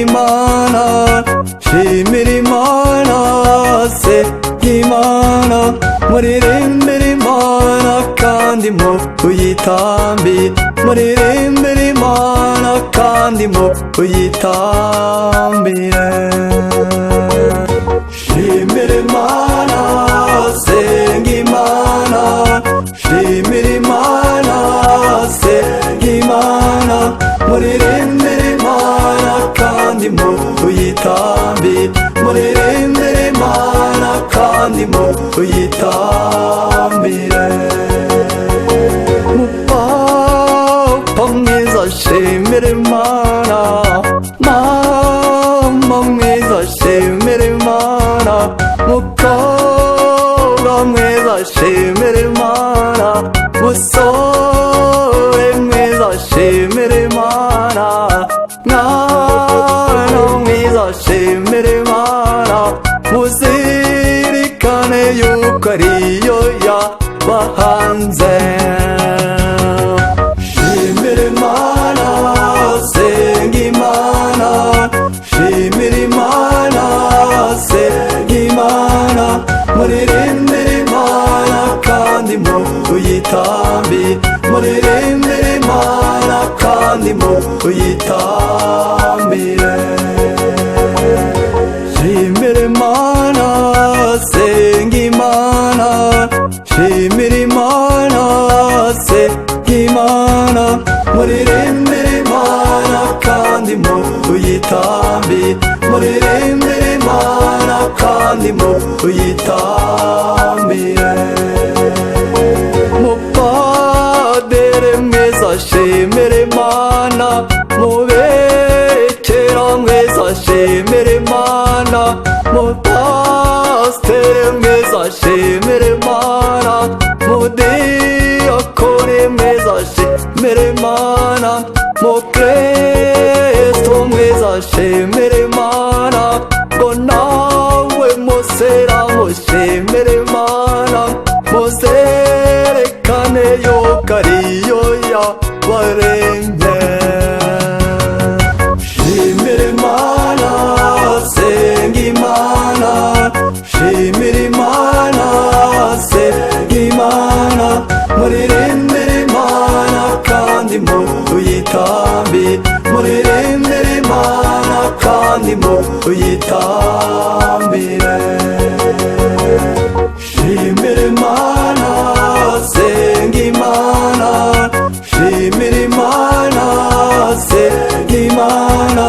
Imana, shimira Imana, senga Imana, muririmbire Imana kandi muyitambire, muririmbire Imana kandi muyitambire. Shimira Imana, senga Imana, shimira Imana, senga Imana, muririmbire Imana kandi muyitambire, muririmbire Imana kandi muyitambire. Mupapa mwiza shimira Imana, mama mwiza shimira Imana, mukobwa mwiza shimira Imana, musore mwiza shimira Imana, mwana mwiza shimira Imana, muzirikane yuko ariyo yabahanze. Shimira Imana, senga Imana, shimira Imana, senga Imana, muririmbire Imana kandi muyitambire, muririmbire Imana kandi muyitambire. Shimira Imana, senga Imana, shimira Imana, senga Imana, muririmbire Imana kandi muyitambire, muririmbire Imana kandi muyitambire. Mupadere mwiza shimira Imana, mubekera mwiza shimira Imana, mupasiteri mwiza shimira Imana, mudiyakoni mwiza shimira Imana, mukristo mwiza shimira Imana, ngo nawe museramu shimira Imana, muzerekane yuko ariyo yabaremye. Shimira Imana, senga Imana, shimira Imana, senga Imana, muririmbire Imana kandi muyitambire, muririmbire Imana kandi muyitambire. Shimira Imana, senga Imana, shimira Imana, senga Imana,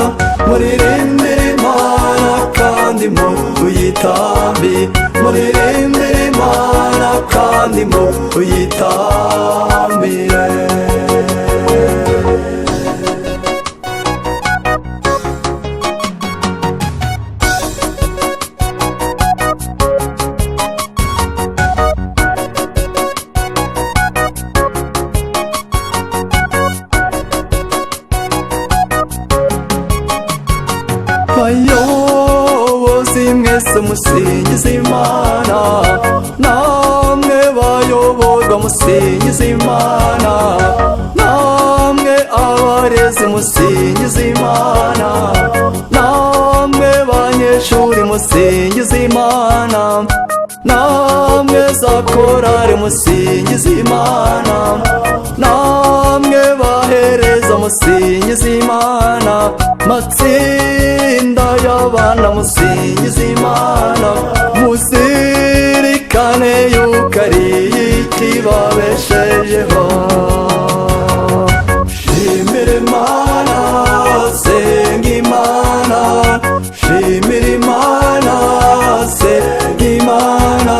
muririmbire Imana kandi muyitambire, muririmbire Imana kandi muyitambire. Bayobozi mwese musingize Imana, namwe bayoborwa musingize Imana, namwe abarezi musingize Imana, namwe banyeshuri musingize Imana, namwe za korari musingize Imana, namwe bahereza musingize Imana, matsinda y'abana musingize Imana, muzirikane yuko ariyo ikibabeshejeho. Shimira Imana, senga Imana, shimira Imana, senga Imana,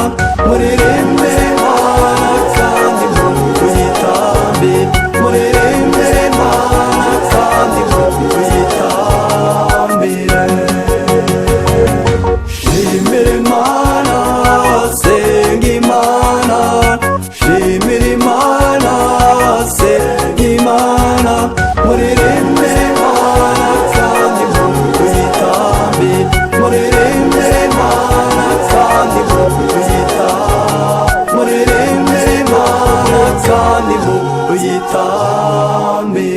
muririmbire Imana kandi muyitambire, muririmbire Imana kandi muyitambire. Shimira Imana, senga Imana, shimira Imana, senga Imana, muririmbire Imana kandi muyitambire, muririmbire Imana kandi muyitambire, muririmbire Imana kandi muyitambire.